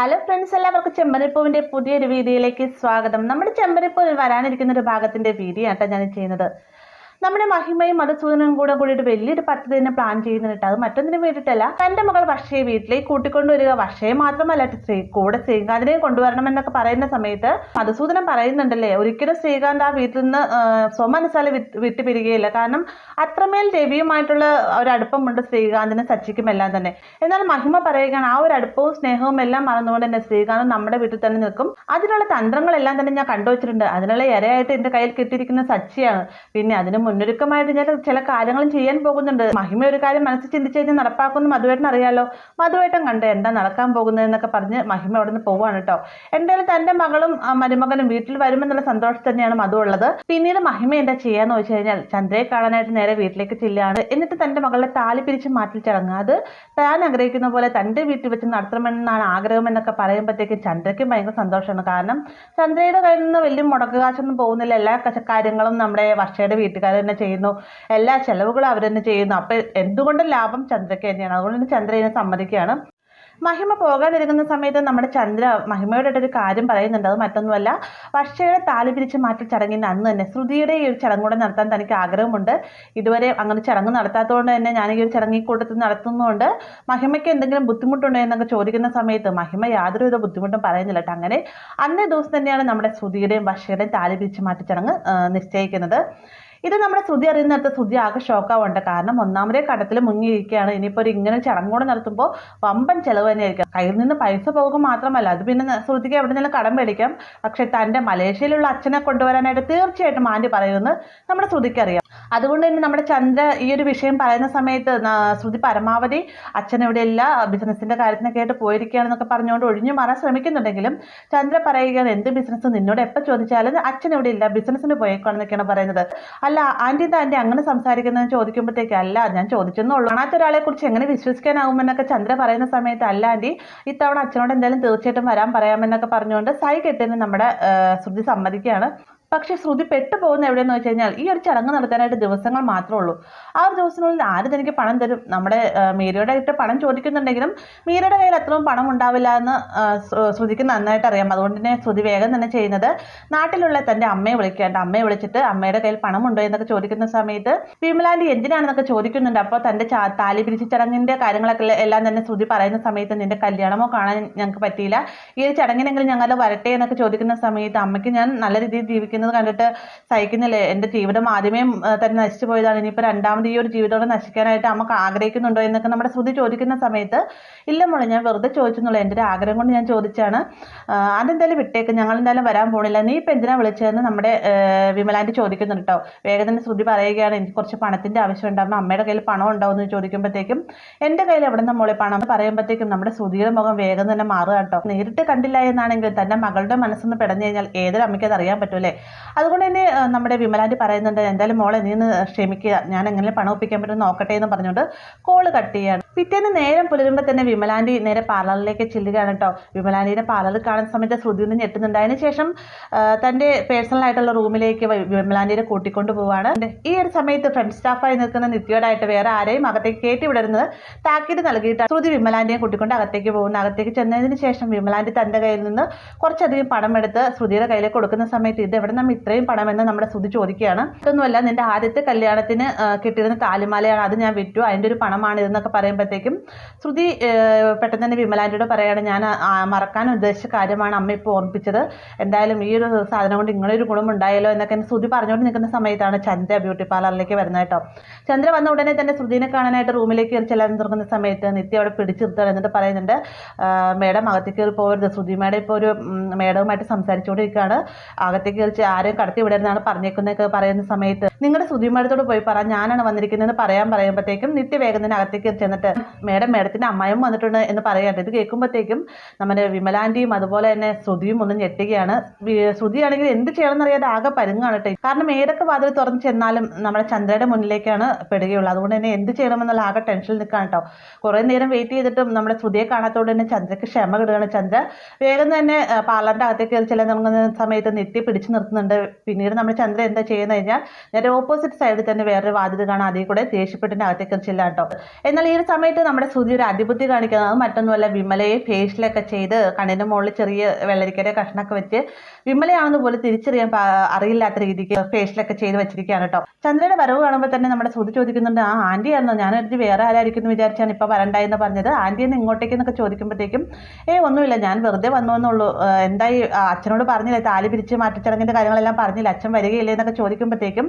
Hello friends, എല്ലാവർക്കും ചെമ്പരിപ്പൂവിന്റെ പുതിയൊരു വീഡിയോയിലേക്ക് സ്വാഗതം. നമ്മുടെ ചെമ്പരിപ്പൂവിൽ വരാനിരിക്കുന്ന ഒരു ഭാഗത്തിന്റെ വീഡിയോ ആട്ടോ ഞാൻ ചെയ്യുന്നത്. നമ്മുടെ മഹിമയും മധുസൂദനും കൂടിയിട്ട് വലിയൊരു പദ്ധതി തന്നെ പ്ലാൻ ചെയ്യുന്നുണ്ട്. അത് മറ്റൊന്നിനും വേണ്ടിയിട്ടല്ല, തന്റെ മകൾ വർഷയെ വീട്ടിലേക്ക് കൂട്ടിക്കൊണ്ടുവരിക. വർഷയെ മാത്രമല്ല, കൂടെ ശ്രീകാന്തിനെയും കൊണ്ടുവരണമെന്നൊക്കെ പറയുന്ന സമയത്ത് മധുസൂദനൻ പറയുന്നുണ്ടല്ലേ, ഒരിക്കലും ശ്രീകാന്ത് ആ വീട്ടിൽ നിന്ന് സ്വമനസാലെ വിട്ടുപിരികയില്ല. കാരണം അത്രമേൽ രവിയുമായിട്ടുള്ള ഒരു അടുപ്പമുണ്ട് ശ്രീകാന്തിനും സച്ചിക്കും എല്ലാം തന്നെ. എന്നാൽ മഹിമ പറയുകയാണ്, ആ ഒരു അടുപ്പവും സ്നേഹവും എല്ലാം മറന്നുകൊണ്ട് തന്നെ ശ്രീകാന്ത് നമ്മുടെ വീട്ടിൽ തന്നെ നിൽക്കും. അതിനുള്ള തന്ത്രങ്ങളെല്ലാം തന്നെ ഞാൻ കണ്ടുവച്ചിട്ടുണ്ട്. അതിനുള്ള ഇരയായിട്ട് എന്റെ കയ്യിൽ കിട്ടിയിരിക്കുന്ന സച്ചിയാണ്. പിന്നെ അതിന് മുന്നൊരുക്കമായിട്ട് ഞാൻ ചില കാര്യങ്ങളും ചെയ്യാൻ പോകുന്നുണ്ട്. മഹിമ ഒരു കാര്യം മനസ്സിൽ ചിന്തിച്ച് കഴിഞ്ഞാൽ നടപ്പാക്കുന്ന മധുവേട്ടൻ അറിയാലോ. മധുവേട്ടൻ കണ്ട് എന്താ നടക്കാൻ പോകുന്നത് എന്നൊക്കെ പറഞ്ഞ് മഹിമ അവിടെ നിന്ന് പോവാണ് കേട്ടോ. എന്തായാലും തന്റെ മകളും മരുമകനും വീട്ടിൽ വരുമെന്നുള്ള സന്തോഷം തന്നെയാണ് മധു ഉള്ളത്. പിന്നീട് മഹിമ എന്താ ചെയ്യാന്ന് വെച്ച് കഴിഞ്ഞാൽ ചന്ദ്രയെ കാണാനായിട്ട് നേരെ വീട്ടിലേക്ക് ചെല്ലുകയാണ്. എന്നിട്ട് തന്റെ മകളെ താലി പിരിച്ച് മാറ്റി ചടങ്ങ് അത് താൻ ആഗ്രഹിക്കുന്ന പോലെ തന്റെ വീട്ടിൽ വെച്ച് നടത്തണമെന്നാണ് ആഗ്രഹം എന്നൊക്കെ പറയുമ്പോഴത്തേക്കും ചന്ദ്രയ്ക്കും ഭയങ്കര സന്തോഷമാണ്. കാരണം ചന്ദ്രയുടെ കയ്യിൽ നിന്ന് വലിയ മുടക്കുകാശൊന്നും പോകുന്നില്ല. എല്ലാ കാര്യങ്ങളും നമ്മുടെ വർഷയുടെ വീട്ടുകാർ തന്നെ ചെയ്യുന്നു. എല്ലാ ചെലവുകളും അവർ തന്നെ ചെയ്യുന്നു. അപ്പൊ എന്തുകൊണ്ടും ലാഭം ചന്ദ്രയ്ക്ക് തന്നെയാണ്. അതുകൊണ്ട് തന്നെ ചന്ദ്ര ഇതിനെ സമ്മതിക്കുകയാണ്. മഹിമ പോകാനിരിക്കുന്ന സമയത്ത് നമ്മുടെ ചന്ദ്ര മഹിമയുടെ ഒരു കാര്യം പറയുന്നുണ്ട്. അത് മറ്റൊന്നുമല്ല, വർഷയുടെ താലി പിരിച്ച് മാറ്റി ചടങ്ങിന് അന്ന് തന്നെ ശ്രുതിയുടെ ഈ ഒരു ചടങ്ങൂടെ നടത്താൻ തനിക്ക് ആഗ്രഹമുണ്ട്. ഇതുവരെ അങ്ങനെ ചടങ്ങ് നടത്താത്തതുകൊണ്ട് തന്നെ ഞാൻ ഈ ഒരു ചടങ്ങ് ഈ കൂട്ടത്തിൽ നടത്തുന്നതുകൊണ്ട് മഹിമയ്ക്ക് എന്തെങ്കിലും ബുദ്ധിമുട്ടുണ്ടോ എന്നൊക്കെ ചോദിക്കുന്ന സമയത്ത് മഹിമ യാതൊരുവിധ ബുദ്ധിമുട്ടും പറയുന്നില്ല. അങ്ങനെ അന്നേ ദിവസം തന്നെയാണ് നമ്മുടെ ശ്രുതിയുടെയും വർഷയുടെയും താലി പിരിച്ച് മാറ്റി ചടങ്ങ് നിശ്ചയിക്കുന്നത്. ഇത് നമ്മുടെ ശ്രുതി അറിയുന്നിടത്ത് ശ്രുതി ആകെ ഷോക്കാവുണ്ട്. കാരണം ഒന്നാമതേ കടത്തിൽ മുങ്ങിയിരിക്കുകയാണ്. ഇനിയിപ്പോൾ ഇങ്ങനെ ചടങ്ങോടെ നടത്തുമ്പോൾ വമ്പൻ ചെലവ് തന്നെയായിരിക്കും. കയ്യിൽ നിന്ന് പൈസ പോകുക മാത്രമല്ല, അത് പിന്നെ ശ്രുതിക്ക് എവിടെ നിന്നും കടം മേടിക്കാം. പക്ഷെ തൻ്റെ മലേഷ്യയിലുള്ള അച്ഛനെ കൊണ്ടുവരാനായിട്ട് തീർച്ചയായിട്ടും ആൻറ്റി പറയുമെന്ന് നമ്മുടെ ശ്രുതിക്ക് അറിയാം. അതുകൊണ്ട് തന്നെ നമ്മുടെ ചന്ദ്ര ഈ ഒരു വിഷയം പറയുന്ന സമയത്ത് ശ്രുതി പരമാവധി അച്ഛൻ ഇവിടെയില്ല, ബിസിനസിന്റെ കാര്യത്തിനൊക്കെ ആയിട്ട് പോയിരിക്കുകയാണെന്നൊക്കെ പറഞ്ഞുകൊണ്ട് ഒഴിഞ്ഞു മാറാൻ ശ്രമിക്കുന്നുണ്ടെങ്കിലും ചന്ദ്ര പറയുകയാണ്, എന്ത് ബിസിനസ്, നിന്നോട് എപ്പോൾ ചോദിച്ചാലും അച്ഛൻ ഇവിടെ ഇല്ല, ബിസിനസ്സിന് പോയേക്കാണെന്നൊക്കെയാണ് പറയുന്നത്. അല്ല ആൻറ്റി അങ്ങനെ സംസാരിക്കുന്നതെന്ന് ചോദിക്കുമ്പോഴത്തേക്ക്, അല്ല ഞാൻ ചോദിച്ചെന്നുള്ളൂ, കാണാത്ത ഒരാളെ കുറിച്ച് എങ്ങനെ വിശ്വസിക്കാനാവുമെന്നൊക്കെ ചന്ദ്ര പറയുന്ന സമയത്ത്, അല്ല ആൻറ്റി ഇത്തവണ അച്ഛനോട് എന്തായാലും തീർച്ചയായിട്ടും വരാൻ പറയാമെന്നൊക്കെ പറഞ്ഞുകൊണ്ട് സൈ കെട്ടിന് നമ്മുടെ ശ്രുതി സമ്മതിക്കുകയാണ്. പക്ഷെ ശ്രുതി പെട്ടുപോകുന്ന എവിടെയെന്ന് വെച്ച് കഴിഞ്ഞാൽ ഈ ഒരു ചടങ്ങ് നടത്താനായിട്ട് ദിവസങ്ങൾ മാത്രമേ ഉള്ളൂ. ആ ഒരു ദിവസത്തിനുള്ളിൽ ആര് തനിക്ക് പണം തരും? നമ്മുടെ മീരയുടെ ആയിട്ട് പണം ചോദിക്കുന്നുണ്ടെങ്കിലും മീരയുടെ കയ്യിൽ അത്രയും പണം ഉണ്ടാവില്ല എന്ന് ശ്രുതിക്ക് നന്നായിട്ട് അറിയാം. അതുകൊണ്ട് തന്നെ ശ്രുതി വേഗം തന്നെ ചെയ്യുന്നത് നാട്ടിലുള്ള തൻ്റെ അമ്മയെ വിളിക്കാണ്ട് അമ്മയെ വിളിച്ചിട്ട് അമ്മയുടെ കയ്യിൽ പണമുണ്ടോ എന്നൊക്കെ ചോദിക്കുന്ന സമയത്ത് വിമലാൻറ്റി എന്തിനാണെന്നൊക്കെ ചോദിക്കുന്നുണ്ട്. അപ്പോൾ തൻ്റെ താലി പിരിച്ച ചടങ്ങിൻ്റെ കാര്യങ്ങളൊക്കെ എല്ലാം തന്നെ ശ്രുതി പറയുന്ന സമയത്ത്, നിന്റെ കല്യാണമോ കാണാൻ ഞങ്ങൾക്ക് പറ്റിയില്ല, ഈ ഒരു ചടങ്ങിനെങ്കിലും ഞങ്ങൾ വരട്ടെ എന്നൊക്കെ ചോദിക്കുന്ന സമയത്ത്, അമ്മയ്ക്ക് ഞാൻ നല്ല രീതിയിൽ ജീവിക്കുന്നത് കണ്ടിട്ട് സഹിക്കുന്നില്ലേ, എൻ്റെ ജീവിതം ആദ്യമേ തന്നെ നശിച്ചു പോയതാണ്, ഇനിയിപ്പോൾ രണ്ടാമത് ഈ ഒരു ജീവിതത്തോടെ നശിക്കാനായിട്ട് അമ്മ ആഗ്രഹിക്കുന്നുണ്ടോ എന്നൊക്കെ നമ്മുടെ ശ്രുതി ചോദിക്കുന്ന സമയത്ത്, ഇല്ല മോളെ ഞാൻ വെറുതെ ചോദിച്ചെന്നുള്ളൂ, എൻ്റെ ഒരു ആഗ്രഹം കൊണ്ട് ഞാൻ ചോദിച്ചാണ്, അതെന്തായാലും വിട്ടേക്ക്, ഞങ്ങൾ എന്തായാലും വരാൻ പോണില്ല, നീ ഇപ്പം എന്തിനാ വിളിച്ചതെന്ന് നമ്മുടെ വിമലാൻറ്റി ചോദിക്കുന്നുണ്ട് കേട്ടോ. വേഗം തന്നെ ശ്രുതി പറയുകയാണ്, എനിക്ക് കുറച്ച് പണത്തിൻ്റെ ആവശ്യമുണ്ടാകും, അമ്മയുടെ കയ്യിൽ പണം ഉണ്ടാവും എന്ന് ചോദിക്കുമ്പോഴത്തേക്കും, എൻ്റെ കയ്യിൽ എവിടെ നിന്ന് മോളെ പണം പറയുമ്പോഴത്തേക്കും നമ്മുടെ ശ്രുതിയുടെ മുഖം വേഗം തന്നെ മാറുക കേട്ടോ. നേരിട്ട് കണ്ടില്ല എന്നാണെങ്കിൽ തൻ്റെ മകളുടെ മനസ്സൊന്ന് പിടഞ്ഞു കഴിഞ്ഞാൽ ഏതൊരു അമ്മയ്ക്ക് അത് അറിയാൻ പറ്റൂലേ. അതുകൊണ്ട് തന്നെ നമ്മുടെ വിമലാൻറ്റി പറയുന്നുണ്ട്, എന്തായാലും മോളെ നീ ഒന്ന് ക്ഷമിക്കുക, ഞാൻ എങ്ങനെ പണം ഒപ്പിക്കാൻ പറ്റും നോക്കട്ടെ എന്ന് പറഞ്ഞുകൊണ്ട് കോള് കട്ട് ചെയ്യാണ്. പിറ്റേന്ന് നേരം പുലരുമ്പോൾ തന്നെ വിമലാൻറ്റി നേരെ പാർലറിലേക്ക് ചെല്ലുകയാണ് കേട്ടോ. വിമലാൻറ്റിയുടെ പാർലറിൽ കാണുന്ന സമയത്ത് ശ്രുതി ഒന്ന് ഞെട്ടുന്നുണ്ട്. അതിനുശേഷം തൻ്റെ പേഴ്സണൽ ആയിട്ടുള്ള റൂമിലേക്ക് വിമലാൻറ്റിയെ കൂട്ടിക്കൊണ്ട് പോവാണ്. ഈ ഒരു സമയത്ത് ഫ്രണ്ട് സ്റ്റാഫായി നിൽക്കുന്ന നിത്യയോടായിട്ട് വേറെ ആരെയും അകത്തേക്ക് കയറ്റി വിടരുന്നത് താക്കീത് നൽകിയിട്ട് ശ്രുതി വിമലാൻറ്റിയെ കൂട്ടിക്കൊണ്ട് അകത്തേക്ക് പോകുന്നു. അകത്തേക്ക് ചെന്നതിന് ശേഷം വിമലാൻറ്റി തൻ്റെ കയ്യിൽ നിന്ന് കുറച്ചധികം പണം എടുത്ത് ശ്രുതിയുടെ കയ്യിലേക്ക് കൊടുക്കുന്ന സമയത്ത്, ഇത് എവിടെ നമ്മൾ ഇത്രയും പണമെന്ന് നമ്മുടെ ശ്രുതി ചോദിക്കുകയാണ്. ഇതൊന്നുമല്ല, നിന്റെ ആദ്യത്തെ കല്യാണത്തിന് കിട്ടിയിരുന്ന താലിമാലയാണ്, അത് ഞാൻ വിറ്റു, അതിൻ്റെ ഒരു പണമാണ് ഇതെന്നൊക്കെ പറയുമ്പോഴത്തേക്കും ശ്രുതി പെട്ടെന്ന് തന്നെ വിമലാൻറ്റിയോട് പറയുകയാണ്, ഞാൻ മറക്കാൻ ഉദ്ദേശിച്ച കാര്യമാണ് അമ്മ ഇപ്പോൾ ഓർമ്മിപ്പിച്ചത്, എന്തായാലും ഈ ഒരു സാധനം കൊണ്ട് ഇങ്ങനൊരു ഗുണം ഉണ്ടായല്ലോ എന്നൊക്കെ ശ്രുതി പറഞ്ഞുകൊണ്ട് നിൽക്കുന്ന സമയത്താണ് ചന്ദ്ര ബ്യൂട്ടി പാർലറിലേക്ക് വരുന്നത് കേട്ടോ. ചന്ദ്ര വന്ന ഉടനെ തന്നെ ശ്രുതിനെ കാണാനായിട്ട് റൂമിലേക്ക് കയറി ചെല്ലാൻ തുടങ്ങുന്ന സമയത്ത് നിത്യ അവിടെ പിടിച്ചു നിർത്തുകയാണ്. എന്നിട്ട് പറയുന്നുണ്ട്, മേഡം അകത്തേക്ക് കയറി പോകരുത്, ശ്രുതി മേഡം ഇപ്പോൾ ഒരു മേഡവുമായിട്ട് സംസാരിച്ചുകൊണ്ടിരിക്കുകയാണ്, അകത്തേക്ക് കയറി ആരെയും കടത്തി വിടരുന്നാണ് പറഞ്ഞേക്കുന്നതൊക്കെ പറയുന്ന സമയത്ത്, നിങ്ങളുടെ ശ്രുതിമേടത്തോട് പോയി പറ ഞാനാണ് വന്നിരിക്കുന്നതെന്ന് പറയുമ്പോഴത്തേക്കും നിത്യ വേഗം തന്നെ അകത്തേക്ക് ചെന്നിട്ട്, മേഡത്തിൻ്റെ അമ്മായും വന്നിട്ടുണ്ട് എന്ന് പറയാണ്ട്. ഇത് കേൾക്കുമ്പോഴത്തേക്കും നമ്മുടെ വിമലാൻറ്റിയും അതുപോലെ തന്നെ ശ്രുതിയും ഒന്നും ഞെട്ടുകയാണ്. ശ്രുതിയാണെങ്കിൽ എന്ത് ചെയ്യണമെന്ന് അറിയാതെ ആകെ പരുങ്ങാണ് കേട്ടോ. കാരണം ഏതൊക്കെ വാതിൽ തുറന്ന് ചെന്നാലും നമ്മുടെ ചന്ദ്രയുടെ മുന്നിലേക്കാണ് പെടുകയുള്ളത്. അതുകൊണ്ട് തന്നെ എന്ത് ചെയ്യണമെന്നുള്ള ആകെ ടെൻഷനിൽ നിൽക്കുകയാണ് കേട്ടോ. കുറേ നേരം വെയിറ്റ് ചെയ്തിട്ടും നമ്മുടെ ശ്രുതിയെ കാണാത്തോട് തന്നെ ചന്ദ്രയ്ക്ക് ക്ഷമ കിടുകയാണ്. ചന്ദ്ര വേഗം തന്നെ പാർലറിൻ്റെ അകത്തേക്ക് കയറി ചെല്ലാൻ തുടങ്ങുന്ന സമയത്ത് നിത്യ പിടിച്ചു നിർത്തുന്നുണ്ട്. പിന്നീട് നമ്മുടെ ചന്ദ്ര എന്താ ചെയ്യുന്നത് കഴിഞ്ഞാൽ നേരെ ഓപ്പോസിറ്റ് സൈഡിൽ തന്നെ വേറൊരു വാതിൽ കാണാൻ അതിൽ കൂടെ ദേഷ്യപ്പെട്ടിൻ്റെ അകത്തേക്ക് ചെല്ലാട്ടോ. എന്നാൽ ഈ ഒരു സമയം സമയത്ത് നമ്മുടെ ശ്രുതി ഒരു അതിബുദ്ധി കാണിക്കുന്നത് അത് മറ്റൊന്നുമല്ല, വിമലയെ ഫേഷ്യലൊക്കെ ചെയ്ത് കണ്ണിൻ്റെ മുകളിൽ ചെറിയ വെള്ളരിക്കയുടെ കഷ്ണമൊക്കെ വെച്ച് വിമലയാണെന്ന് പോലും തിരിച്ചറിയാൻ അറിയില്ലാത്ത രീതിക്ക് ഫേഷ്യലൊക്കെ ചെയ്ത് വെച്ചിരിക്കുകയാണ് കേട്ടോ. ചന്ദ്രയുടെ വരവ് കാണുമ്പോൾ തന്നെ നമ്മുടെ ശ്രുതി ചോദിക്കുന്നുണ്ട്, ആ ആൻറ്റി ആണെന്നോ, ഞാനൊരു വേറെ ആരായിരിക്കും എന്ന് വിചാരിച്ചാണ് ഇപ്പോൾ വരണ്ടായെന്ന് പറഞ്ഞത്, ആൻറ്റി എന്ന് ഇങ്ങോട്ടേക്കെന്നൊക്കെ ചോദിക്കുമ്പോഴത്തേക്കും ഒന്നുമില്ല, ഞാൻ വെറുതെ വന്നു എന്നുള്ളൂ, എന്തായി അച്ഛനോട് പറഞ്ഞില്ലേ താലി പിരിച്ച് മാറ്റിച്ചടങ്ങിൻ്റെ കാര്യങ്ങളെല്ലാം പറഞ്ഞില്ല, അച്ഛൻ വരികയില്ലേ എന്നൊക്കെ ചോദിക്കുമ്പോഴത്തേക്കും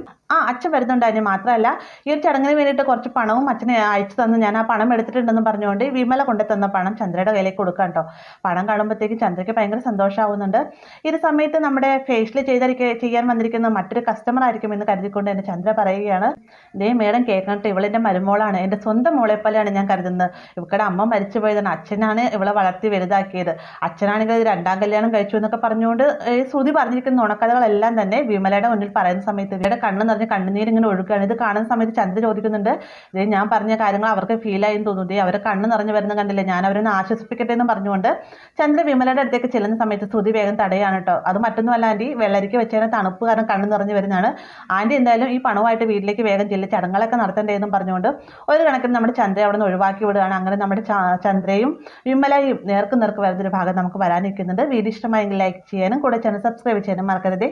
അച്ഛൻ വരുന്നുണ്ട്, അതിന് മാത്രമല്ല ഈ ഒരു ചടങ്ങിന് വേണ്ടിയിട്ട് കുറച്ച് പണവും അച്ഛനെ അയച്ചു തന്നു, ഞാൻ ആ പണം എടുത്തിട്ടുണ്ടെന്ന് പറഞ്ഞുകൊണ്ട് വിമല കൊണ്ടു തന്ന പണം ചന്ദ്രയുടെ കയ്യിലേക്ക് കൊടുക്കാം കേട്ടോ. പണം കാണുമ്പോഴത്തേക്കും ചന്ദ്രയ്ക്ക് ഭയങ്കര സന്തോഷമാവുന്നുണ്ട്. ഈ ഒരു സമയത്ത് നമ്മുടെ ഫേഷ്യൽ ചെയ്യാൻ വന്നിരിക്കുന്ന മറ്റൊരു കസ്റ്റമർ ആയിരിക്കും എന്ന് കരുതിക്കൊണ്ട് തന്നെ ചന്ദ്ര പറയുകയാണ്, മേഡം കേൾക്കട്ടെ, ഇവളെൻ്റെ മരുമോളാണ്, എൻ്റെ സ്വന്തം മോളെ പോലെയാണ് ഞാൻ കരുതുന്നത്, ഇവക്കടെ അമ്മ മരിച്ചു പോയതാണ്, അച്ഛനാണ് ഇവളെ വളർത്തി വലുതാക്കിയത്, അച്ഛനാണെങ്കിൽ രണ്ടാം കല്യാണം കഴിച്ചു എന്നൊക്കെ പറഞ്ഞുകൊണ്ട് ശ്രുതി പറഞ്ഞിരിക്കുന്ന നുണക്കഥകളെല്ലാം തന്നെ വിമലയുടെ മുന്നിൽ പറയുന്ന സമയത്ത് ഇവരുടെ കണ്ണ് നിറഞ്ഞ് കണ്ണുനീരിങ്ങനെ ഒഴുക്കുകയാണ്. ഇത് കാണുന്ന സമയത്ത് ചന്ദ്ര ചോദിക്കുന്നുണ്ട്, ഞാൻ പറഞ്ഞ കാര്യങ്ങൾ അവർക്ക് ഫീലായി തോന്നുന്നു, അവരെ കണ്ണ് നിറഞ്ഞു വരുന്ന കണ്ടില്ലേ, ഞാൻ അവരൊന്ന് ആശ്വസിപ്പിക്കട്ടെ എന്ന് പറഞ്ഞുകൊണ്ട് ചന്ദ്ര വിമലയുടെ അടുത്തേക്ക് ചെല്ലുന്ന സമയത്ത് ശ്രുതി വേഗം തടയാണ് കേട്ടോ. അത് മറ്റൊന്നുമല്ല ആൻറ്റി, വെള്ളരിക്ക് വെച്ചതിന് തണുപ്പ് കാരണം കണ്ണ് നിറഞ്ഞു വരുന്നതാണ്, ആൻറ്റി എന്തായാലും ഈ പണമായിട്ട് വീട്ടിലേക്ക് വേഗം ചെല്ലും, ചടങ്ങുകളൊക്കെ നടത്തേണ്ടതെന്നും പറഞ്ഞുകൊണ്ട് ഒരു കണക്കിന് നമ്മുടെ ചന്ദ്ര അവിടെ നിന്ന് ഒഴിവാക്കി വിടുകയാണ്. അങ്ങനെ നമ്മുടെ ചന്ദ്രയും വിമലയും നേർക്ക് വരുന്നൊരു ഭാഗം നമുക്ക് വരാനിരിക്കുന്നുണ്ട്. വീഡിയോ ഇഷ്ടമായെങ്കിൽ ലൈക്ക് ചെയ്യാനും കൂടെ ചാനൽ സബ്സ്ക്രൈബ് ചെയ്യാനും മറക്കരുത്.